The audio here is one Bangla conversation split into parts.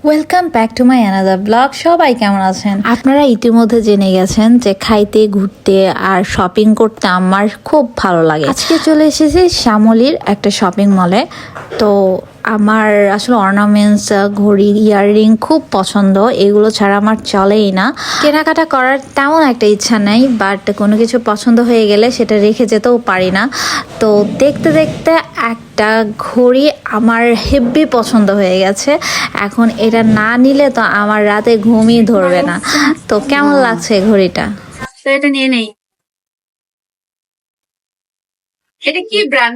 Welcome back to my another blog. সবাই কেমন আছেন? আপনারা ইতিমধ্যে জেনে গেছেন যে খাইতে, ঘুরতে আর শপিং করতে আমার খুব ভালো লাগে। আজকে চলে এসেছি শ্যামলীর একটা শপিং মলে। তো আমার আসলে অর্নামেন্টস, ঘড়ি, ইয়াররিং খুব পছন্দ। এগুলো ছাড়া আমার চলেই না। কেনাকাটা করার তেমন একটা ইচ্ছা নেই, বাট কোনো কিছু পছন্দ হয়ে গেলে সেটা রেখে যেতেও পারি না। তো দেখতে দেখতে একটা ঘড়ি আমার হেব্বি পছন্দ হয়ে গেছে। এখন এটা না নিলে তো আমার রাতে ঘুমই ধরবে না। তো কেমন লাগছে ঘড়িটা? তো এটা নিয়ে নেই। এটা কি ব্র্যান্ড?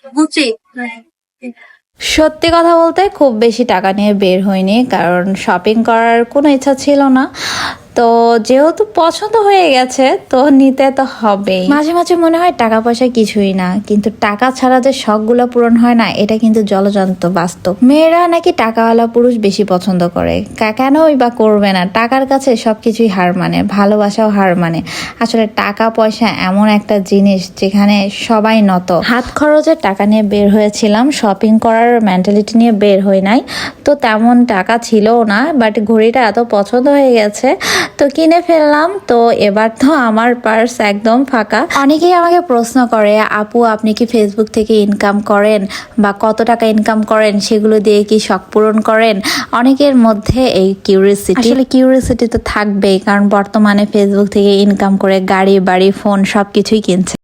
গুচি। সত্যি কথা বলতে খুব বেশি টাকা নিয়ে বের হয়নি, কারণ শপিং করার কোনো ইচ্ছা ছিল না। তো যেহেতু পছন্দ হয়ে গেছে তো নিতে তো হবেই। মাঝে মাঝে মনে হয় টাকা পয়সা কিছুই না, কিন্তু টাকা ছাড়া যে শখগুলো পূরণ হয় না, এটা কিন্তু জলজন্ত বাস্তব। মেয়েরা নাকি টাকাওয়ালা পুরুষ বেশি পছন্দ করে, কেনই বা করবে না? টাকার কাছে সবকিছুই হার মানে, ভালোবাসাও হার মানে। আসলে টাকা পয়সা এমন একটা জিনিস যেখানে সবাই নত। হাত খরচের টাকা নিয়ে বের হয়েছিলাম, শপিং করার মেন্টালিটি নিয়ে বের হই নাই। তো তেমন টাকা ছিলও না, বাট ঘড়িটা এত পছন্দ হয়ে গেছে তো কিনে ফেললাম। তো এবার তো আমার পার্স একদম ফাঁকা। অনেকেই আমাকে প্রশ্ন করে, আপু আপনি কি ফেসবুক থেকে ইনকাম করেন, বা কত টাকা ইনকাম করেন, সেগুলো দিয়ে কি শখ পূরণ করেন? অনেকের মধ্যে এই কিউরিওসিটি, আসলে কিউরিওসিটি তো থাকবেই, কারণ বর্তমানে ফেসবুক থেকে ইনকাম করে গাড়ি, বাড়ি, ফোন সবকিছুই কিনছে।